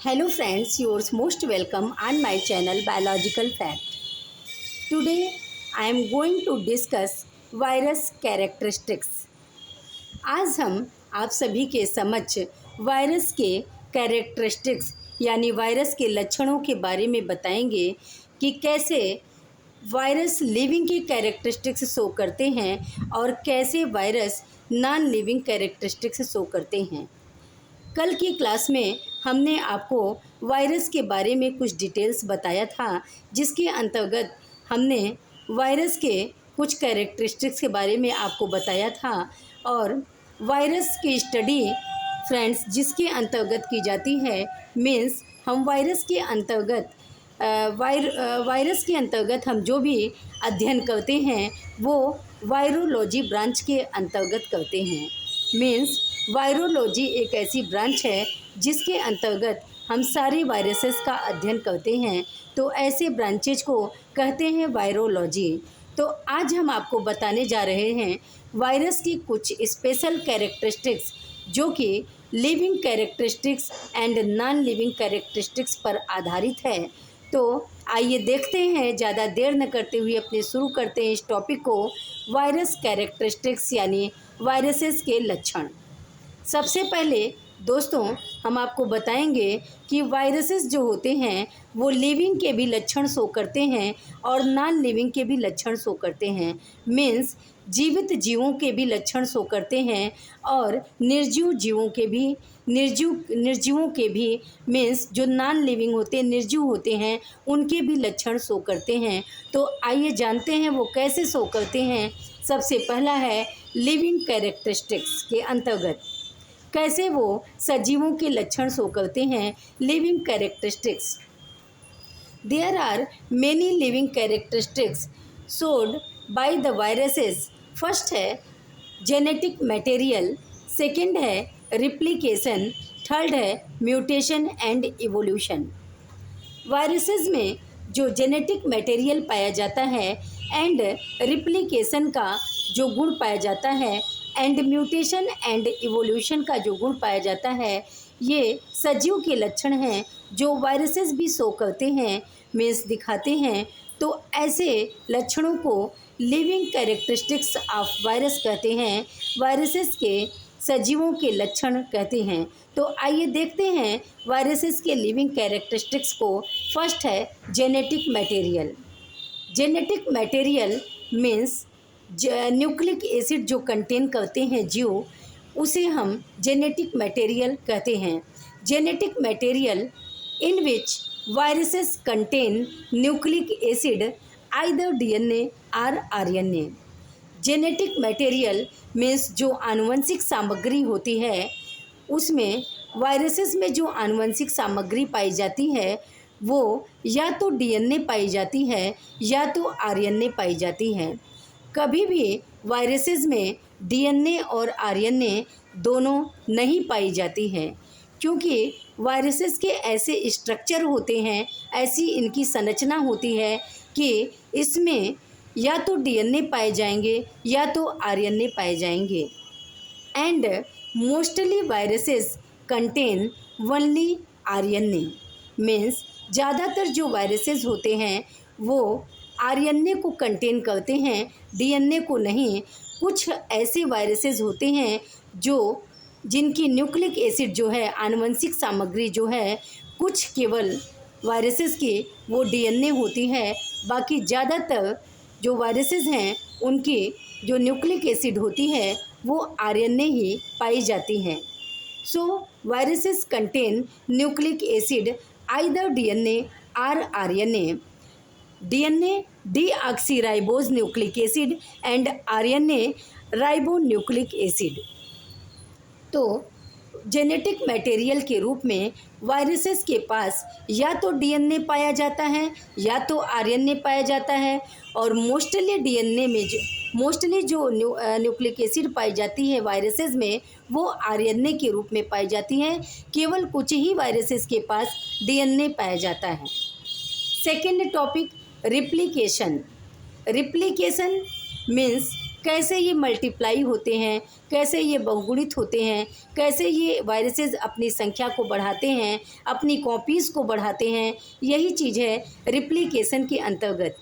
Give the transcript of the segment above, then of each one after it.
Hello friends, yours most welcome on my channel Biological Fact. Today I am going to discuss virus characteristics. आज हम आप सभी के समक्ष वायरस के कैरेक्टरिस्टिक्स यानी वायरस के लक्षणों के बारे में बताएंगे कि कैसे वायरस लिविंग के कैरेक्टरिस्टिक्स शो करते हैं और कैसे virus non living characteristics show करते हैं। कल की क्लास में हमने आपको वायरस के बारे में कुछ डिटेल्स बताया था, जिसके अंतर्गत हमने वायरस के कुछ कैरेक्टरिस्टिक्स के बारे में आपको बताया था। और वायरस की स्टडी फ्रेंड्स जिसके अंतर्गत की जाती है, मीन्स हम वायरस के अंतर्गत हम जो भी अध्ययन करते हैं वो वायरोलॉजी ब्रांच के अंतर्गत करते हैं। मीन्स वायरोलॉजी एक ऐसी ब्रांच है जिसके अंतर्गत हम सारे वायरसेस का अध्ययन करते हैं, तो ऐसे ब्रांचेज को कहते हैं वायरोलॉजी। तो आज हम आपको बताने जा रहे हैं वायरस की कुछ स्पेशल कैरेक्टरिस्टिक्स जो कि living characteristics and non living characteristics पर आधारित है। तो आइए देखते हैं, ज़्यादा देर न करते हुए अपने शुरू करते हैं इस टॉपिक को, वायरस कैरेक्टरिस्टिक्स यानी वायरसेस के लक्षण। सबसे पहले दोस्तों हम आपको बताएंगे कि वायरसेस जो होते हैं वो लिविंग के भी लक्षण शो करते हैं और नॉन लिविंग के भी लक्षण शो करते हैं। मीन्स जीवित जीवों के भी लक्षण शो करते हैं और निर्जीवों के भी मीन्स जो नॉन लिविंग होते हैं, निर्जीव होते हैं, उनके भी लक्षण शो करते हैं। तो आइए जानते हैं वो कैसे शो करते हैं। सबसे पहला है लिविंग कैरेक्टरिस्टिक्स के अंतर्गत कैसे वो सजीवों के लक्षण शो करते हैं। Living characteristics, there are many living characteristics showed by the viruses. First है जेनेटिक मटेरियल, सेकंड है रिप्लिकेशन, थर्ड है म्यूटेशन एंड इवोल्यूशन। वायरसेस में जो जेनेटिक मटेरियल पाया जाता है एंड रिप्लिकेशन का जो गुण पाया जाता है एंड म्यूटेशन एंड इवोल्यूशन का जो गुण पाया जाता है, ये सजीव के लक्षण हैं जो वायरसेस भी शो करते हैं, मीन्स दिखाते हैं। तो ऐसे लक्षणों को लिविंग कैरेक्टरिस्टिक्स ऑफ वायरस कहते हैं, वायरसेस के सजीवों के लक्षण कहते हैं। तो आइए देखते हैं वायरसेस के लिविंग कैरेक्टरिस्टिक्स को। फर्स्ट है genetic material. Genetic material means nucleic acid जो कंटेन करते हैं जीव, उसे हम जेनेटिक मटेरियल कहते हैं। Genetic material in which viruses contain nucleic acid either DNA और आरएनए। जेनेटिक मटेरियल मीन्स जो आनुवंशिक सामग्री होती है, उसमें वायरसेस में जो आनुवंशिक सामग्री पाई जाती है वो या तो डीएनए पाई जाती है या तो आरएनए पाई जाती है। कभी भी वायरसेस में डीएनए और आरएनए दोनों नहीं पाई जाती है, क्योंकि वायरसेस के ऐसे स्ट्रक्चर होते हैं, ऐसी इनकी संरचना होती है कि इसमें या तो डीएनए पाए जाएंगे या तो आरएनए पाए जाएंगे। And mostly viruses contain only RNA. Means ज़्यादातर जो वायरसेस होते हैं वो आरएनए को कंटेन करते हैं, डीएनए को नहीं। कुछ ऐसे वायरसेस होते हैं जिनकी न्यूक्लिक एसिड जो है, आनुवंशिक सामग्री जो है, कुछ केवल वायरसेस की वो डीएनए होती है, बाकी ज़्यादातर जो वायरसेस हैं उनकी जो न्यूक्लिक एसिड होती है वो आरएनए ही पाई जाती हैं। So viruses contain nucleic acid either DNA और RNA. DNA deoxyribose nucleic acid and RNA ribonucleic acid. तो जेनेटिक मटेरियल के रूप में वायरसेस के पास या तो डीएनए पाया जाता है या तो आरएनए पाया जाता है। और मोस्टली जो न्यूक्लिक एसिड पाई जाती है वायरसेस में वो आरएनए के रूप में पाई जाती हैं। केवल कुछ ही वायरसेस के पास डीएनए पाया जाता है। Second topic replication. Replication means कैसे ये मल्टीप्लाई होते हैं, कैसे ये बहुगुणित होते हैं, कैसे ये वायरसेस अपनी संख्या को बढ़ाते हैं, अपनी कॉपीज़ को बढ़ाते हैं। यही चीज़ है रिप्लिकेशन के अंतर्गत।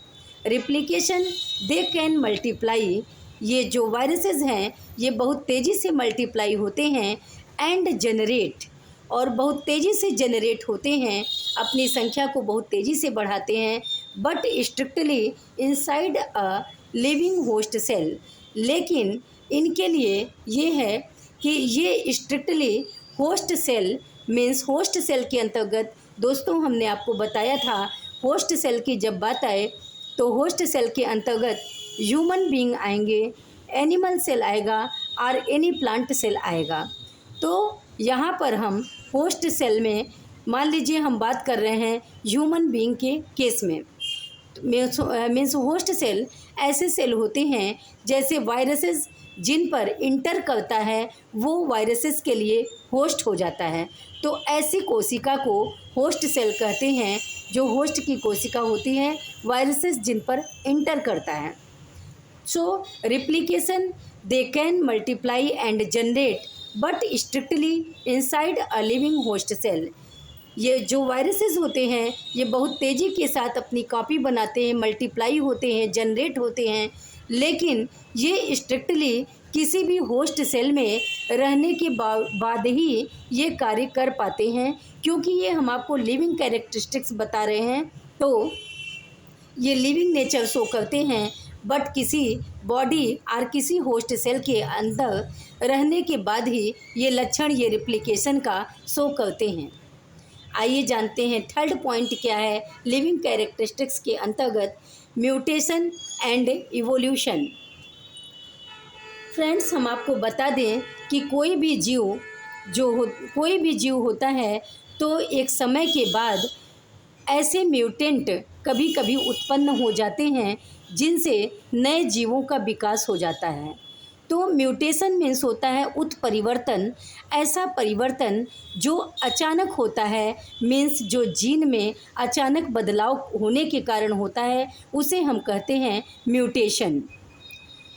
रिप्लिकेशन, दे कैन मल्टीप्लाई, ये जो वायरसेस हैं ये बहुत तेज़ी से मल्टीप्लाई होते हैं एंड जनरेट, और बहुत तेज़ी से जनरेट होते हैं, अपनी संख्या को बहुत तेज़ी से बढ़ाते हैं, but strictly inside a living host cell. लेकिन इनके लिए ये है कि ये strictly host cell means host cell के अंतर्गत, दोस्तों हमने आपको बताया था होस्ट सेल की जब बात आए तो होस्ट सेल के अंतर्गत ह्यूमन बीइंग आएंगे, एनिमल सेल आएगा और एनी प्लांट सेल आएगा। तो यहाँ पर हम होस्ट सेल में मान लीजिए हम बात कर रहे हैं ह्यूमन बीइंग के केस में, मीन्स होस्ट सेल ऐसे सेल होते हैं जैसे वायरसेस जिन पर इंटर करता है वो वायरसेस के लिए होस्ट हो जाता है। तो ऐसी कोशिका को होस्ट सेल कहते हैं, जो होस्ट की कोशिका होती है वायरसेस जिन पर इंटर करता है। So replication, they can multiply and generate but strictly inside a living host cell. ये जो वायरसेस होते हैं ये बहुत तेज़ी के साथ अपनी कॉपी बनाते हैं, मल्टीप्लाई होते हैं, जनरेट होते हैं, लेकिन ये स्ट्रिक्टली किसी भी होस्ट सेल में रहने के बाद ही ये कार्य कर पाते हैं, क्योंकि ये हम आपको लिविंग कैरेक्टरिस्टिक्स बता रहे हैं। तो ये लिविंग नेचर शो करते हैं, बट किसी बॉडी और किसी होस्ट सेल के अंदर रहने के बाद ही ये लक्षण, ये रिप्लिकेशन का शो करते हैं। आइए जानते हैं थर्ड पॉइंट क्या है लिविंग कैरेक्टरिस्टिक्स के अंतर्गत, म्यूटेशन एंड इवोल्यूशन। फ्रेंड्स, हम आपको बता दें कि कोई भी जीव होता है तो एक समय के बाद ऐसे म्यूटेंट कभी कभी उत्पन्न हो जाते हैं जिनसे नए जीवों का विकास हो जाता है। तो म्यूटेशन मीन्स होता है उत्परिवर्तन, ऐसा परिवर्तन जो अचानक होता है, मीन्स जो जीन में अचानक बदलाव होने के कारण होता है, उसे हम कहते हैं म्यूटेशन।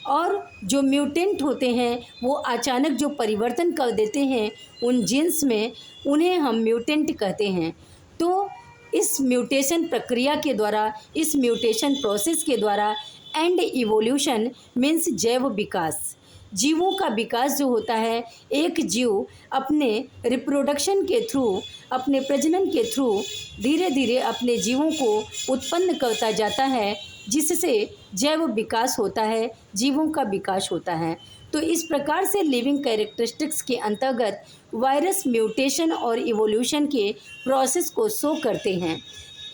और जो म्यूटेंट होते हैं वो अचानक जो परिवर्तन कर देते हैं उन जीन्स में, उन्हें हम म्यूटेंट कहते हैं। तो इस म्यूटेशन प्रक्रिया के द्वारा, इस म्यूटेशन प्रोसेस के द्वारा एंड इवोल्यूशन मीन्स जैव विकास, जीवों का विकास जो होता है, एक जीव अपने रिप्रोडक्शन के थ्रू, अपने प्रजनन के थ्रू धीरे धीरे अपने जीवों को उत्पन्न करता जाता है, जिससे जैव विकास होता है, जीवों का विकास होता है। तो इस प्रकार से लिविंग कैरेक्टरिस्टिक्स के अंतर्गत वायरस म्यूटेशन और इवोल्यूशन के प्रोसेस को शो करते हैं।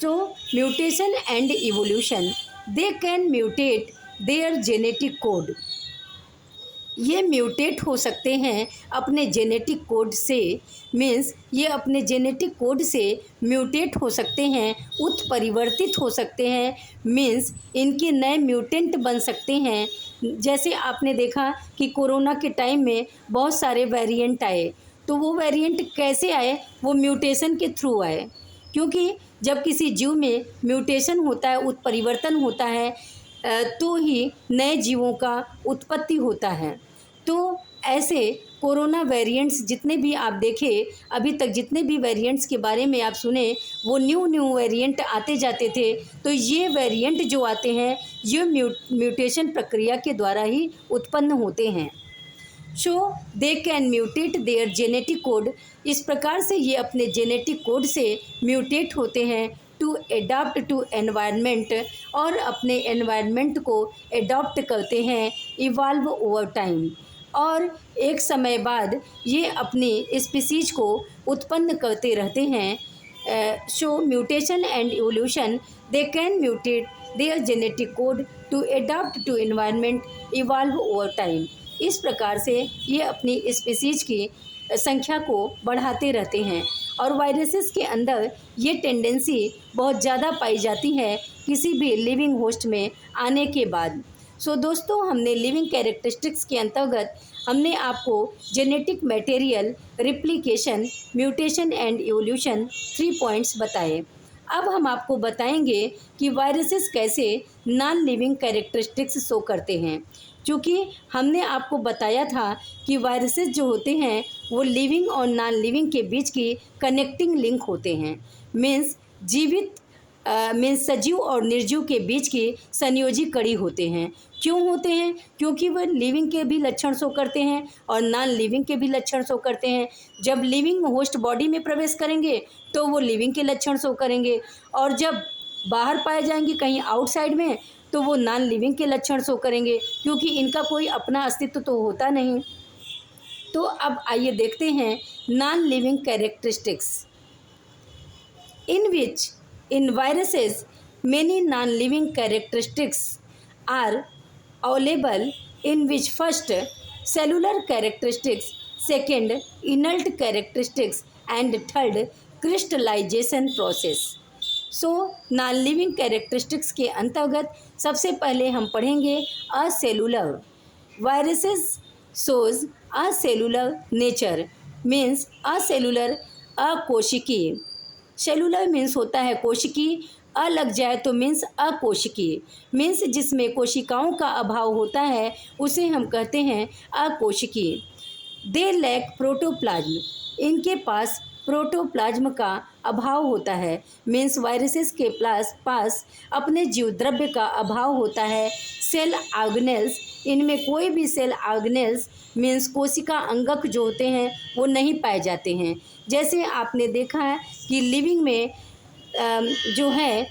तो mutation and evolution, they can mutate their genetic code, ये म्यूटेट हो सकते हैं अपने जेनेटिक कोड से, मीन्स ये अपने जेनेटिक कोड से म्यूटेट हो सकते हैं, उत्परिवर्तित हो सकते हैं, मीन्स इनके नए म्यूटेंट बन सकते हैं। जैसे आपने देखा कि कोरोना के टाइम में बहुत सारे वेरिएंट आए, तो वो वेरिएंट कैसे आए, वो म्यूटेशन के थ्रू आए, क्योंकि जब किसी जीव में म्यूटेशन होता है, उत्परिवर्तन होता है, तो ही नए जीवों का उत्पत्ति होता है। तो ऐसे कोरोना वेरिएंट्स जितने भी आप देखें, अभी तक जितने भी वेरिएंट्स के बारे में आप सुने, वो न्यू वेरिएंट आते जाते थे। तो ये वेरिएंट जो आते हैं ये म्यूटेशन प्रक्रिया के द्वारा ही उत्पन्न होते हैं। So they can mutate their genetic code, इस प्रकार से ये अपने जेनेटिक कोड से म्यूटेट होते हैं टू एडाप्ट टू एनवायरनमेंट, और अपने एनवायरनमेंट को एडॉप्ट करते हैं, इवॉल्व ओवर टाइम, और एक समय बाद ये अपनी स्पीसीज को उत्पन्न करते रहते हैं। So mutation and evolution, they can mutate their genetic code to adopt to environment, evolve over time. इस प्रकार से ये अपनी स्पीसीज की संख्या को बढ़ाते रहते हैं, और वायरसेस के अंदर ये टेंडेंसी बहुत ज़्यादा पाई जाती है किसी भी लिविंग होस्ट में आने के बाद। सो दोस्तों, हमने लिविंग कैरेक्टरिस्टिक्स के अंतर्गत हमने आपको genetic material, replication, mutation and evolution 3 points बताए। अब हम आपको बताएंगे कि वायरसेस कैसे नॉन लिविंग कैरेक्टरिस्टिक्स शो करते हैं। क्योंकि हमने आपको बताया था कि वायरसेस जो होते हैं वो लिविंग और नॉन लिविंग के बीच की कनेक्टिंग लिंक होते हैं। मीन्स जीवित मीन्स सजीव और निर्जीव के बीच की संयोजी कड़ी होते हैं। क्यों होते हैं? क्योंकि वह लिविंग के भी लक्षण शो करते हैं और नॉन लिविंग के भी लक्षण शो करते हैं। जब लिविंग होस्ट बॉडी में प्रवेश करेंगे तो वो लिविंग के लक्षण शो करेंगे, और जब बाहर पाए जाएंगे कहीं आउटसाइड में तो वो नॉन लिविंग के लक्षण शो करेंगे, क्योंकि इनका कोई अपना अस्तित्व तो होता नहीं। तो अब आइए देखते हैं non living characteristics in which in viruses many non-living characteristics are available, in which first cellular characteristics, second inert characteristics, and third crystallization process. So non living characteristics के अंतर्गत सबसे पहले हम पढ़ेंगे acellular. Viruses shows acellular nature, means acellular अकोशिकीय। Cellular means होता है कोशिकीय, अ लग जाए तो मीन्स अकोशिकीय। मीन्स जिसमें कोशिकाओं का अभाव होता है उसे हम कहते हैं अकोशिकीय। दे लैक प्रोटोप्लाज्म, इनके पास प्रोटोप्लाज्म का अभाव होता है। मीन्स वायरसेस के पास अपने जीव द्रव्य का अभाव होता है। सेल ऑर्गेनेल्स, इनमें कोई भी सेल ऑर्गेनेल्स मीन्स कोशिका अंगक जो होते हैं वो नहीं पाए जाते हैं। जैसे आपने देखा है कि लिविंग में जो है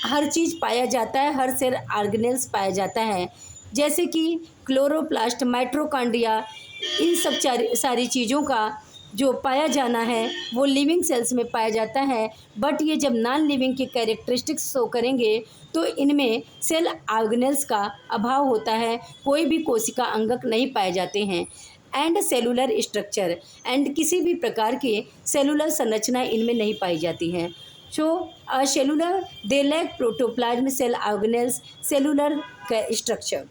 हर चीज़ पाया जाता है, हर सेल ऑर्गेनेल्स पाया जाता है, जैसे कि क्लोरोप्लास्ट, माइटोकॉन्ड्रिया, इन सब सारी चीज़ों का जो पाया जाना है वो लिविंग सेल्स में पाया जाता है। बट ये जब नॉन लिविंग के कैरेक्टरिस्टिक्स शो करेंगे तो इनमें सेल ऑर्गेनेल्स का अभाव होता है, कोई भी कोशिका अंगक नहीं पाए जाते हैं। एंड सेलुलर स्ट्रक्चर, एंड किसी भी प्रकार के सेलुलर संरचना इनमें नहीं पाई जाती हैं। So cellular they lack protoplasm, cell organelles, cellular structure.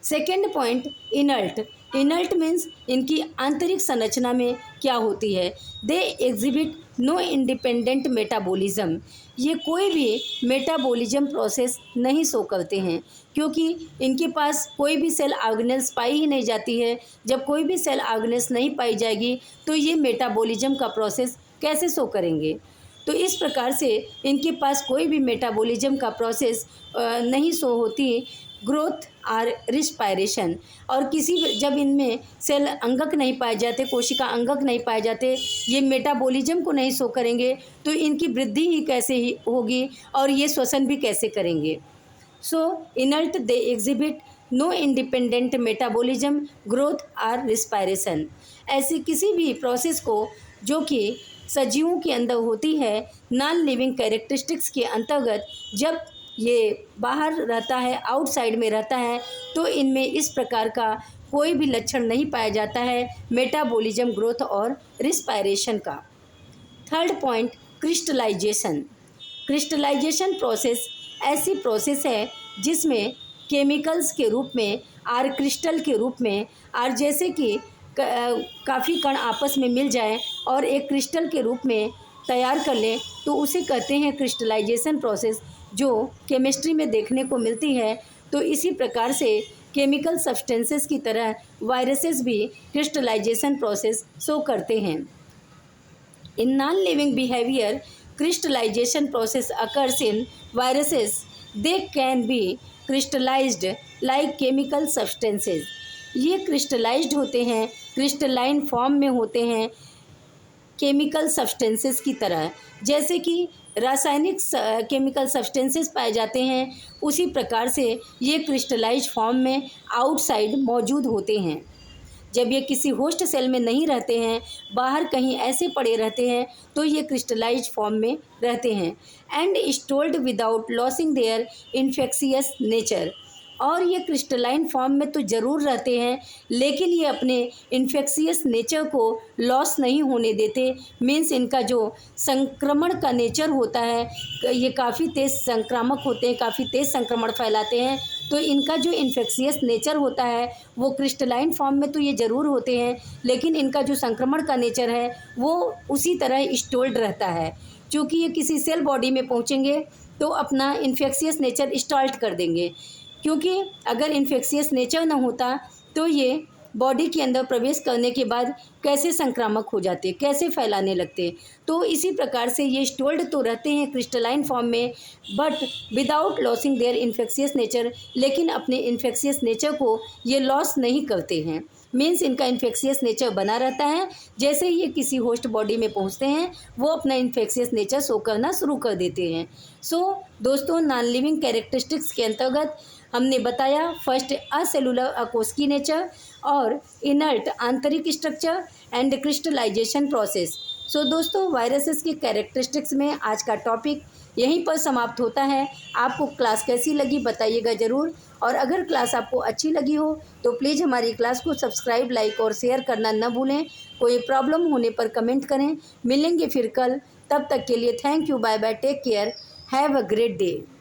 Second point inert. Inert means इनकी आंतरिक संरचना में क्या होती है। They exhibit no independent metabolism, ये कोई भी मेटाबॉलिज्म प्रोसेस नहीं शो करते हैं, क्योंकि इनके पास कोई भी सेल ऑर्गेनेल्स पाई ही नहीं जाती है। जब कोई भी सेल ऑर्गेनेल्स नहीं पाई जाएगी तो ये मेटाबॉलिज्म का प्रोसेस कैसे शो करेंगे। तो इस प्रकार से इनके पास कोई भी मेटाबॉलिज्म का प्रोसेस नहीं शो होती। ग्रोथ और रिस्पायरेशन, और जब इनमें सेल अंगक नहीं पाए जाते, कोशिका अंगक नहीं पाए जाते, ये मेटाबॉलिज्म को नहीं शो करेंगे तो इनकी वृद्धि ही कैसे ही होगी और ये श्वसन भी कैसे करेंगे। So inert they exhibit no independent metabolism, growth और रिस्पायरेशन। ऐसी किसी भी प्रोसेस को जो कि सजीवों के अंदर होती है नॉन लिविंग कैरेक्टरिस्टिक्स के अंतर्गत, जब ये बाहर रहता है, आउटसाइड में रहता है, तो इनमें इस प्रकार का कोई भी लक्षण नहीं पाया जाता है मेटाबॉलिज्म, ग्रोथ और रिस्पायरेशन का। Third point crystallization. Crystallization process ऐसी प्रोसेस है जिसमें केमिकल्स के रूप में और क्रिस्टल के रूप में, और जैसे कि काफ़ी कण आपस में मिल जाए और एक क्रिस्टल के रूप में तैयार कर लें तो उसे कहते हैं क्रिस्टलाइजेशन प्रोसेस, जो केमिस्ट्री में देखने को मिलती है। तो इसी प्रकार से केमिकल सब्सटेंसेस की तरह वायरसेस भी क्रिस्टलाइजेशन प्रोसेस शो करते हैं। In non living behaviour crystallization process occurs in viruses. They can be crystallized like chemical substances. ये क्रिस्टलाइज्ड होते हैं, क्रिस्टलाइन फॉर्म में होते हैं केमिकल सब्सटेंसेस की तरह। जैसे कि रासायनिक केमिकल सब्सटेंसेस पाए जाते हैं, उसी प्रकार से ये क्रिस्टलाइज्ड फॉर्म में आउटसाइड मौजूद होते हैं। जब ये किसी होस्ट सेल में नहीं रहते हैं, बाहर कहीं ऐसे पड़े रहते हैं, तो ये क्रिस्टलाइज्ड फॉर्म में रहते हैं। And stored without losing their infectious nature, और ये क्रिस्टलाइन फॉर्म में तो ज़रूर रहते हैं, लेकिन ये अपने इन्फेक्शियस नेचर को लॉस नहीं होने देते। मीन्स इनका जो संक्रमण का नेचर होता है, ये काफ़ी तेज़ संक्रामक होते हैं, काफ़ी तेज़ संक्रमण फैलाते हैं। तो इनका जो इन्फेक्शियस नेचर होता है वो क्रिस्टलाइन फॉर्म में तो ये ज़रूर होते हैं, लेकिन इनका जो संक्रमण का नेचर है वो उसी तरह स्टोल्ड रहता है। चूँकि ये किसी सेल बॉडी में पहुँचेंगे तो अपना इन्फेक्शियस नेचर स्टार्ट कर देंगे, क्योंकि अगर इन्फेक्शियस नेचर ना होता तो ये बॉडी के अंदर प्रवेश करने के बाद कैसे संक्रामक हो जाते, कैसे फैलाने लगते। तो इसी प्रकार से ये स्टोल्ड तो रहते हैं क्रिस्टलाइन फॉर्म में, but without losing their infectious nature, लेकिन अपने इन्फेक्शियस नेचर को ये लॉस नहीं करते हैं। मीन्स इनका इन्फेक्शियस नेचर बना रहता है। जैसे ही ये किसी होस्ट बॉडी में पहुंचते हैं वो अपना इन्फेक्शियस नेचर शो करना शुरू कर देते हैं। दोस्तों, नॉन लिविंग कैरेक्टरिस्टिक्स के अंतर्गत हमने बताया फर्स्ट असेलुलर अकोस्की नेचर और इनर्ट आंतरिक स्ट्रक्चर एंड क्रिस्टलाइजेशन प्रोसेस। दोस्तों, वायरसेस की कैरेक्टरिस्टिक्स में आज का टॉपिक यहीं पर समाप्त होता है। आपको क्लास कैसी लगी बताइएगा ज़रूर, और अगर क्लास आपको अच्छी लगी हो तो प्लीज़ हमारी क्लास को सब्सक्राइब, लाइक और शेयर करना न भूलें। कोई प्रॉब्लम होने पर कमेंट करें। मिलेंगे फिर कल, तब तक के लिए thank you, bye bye, take care, have a great day.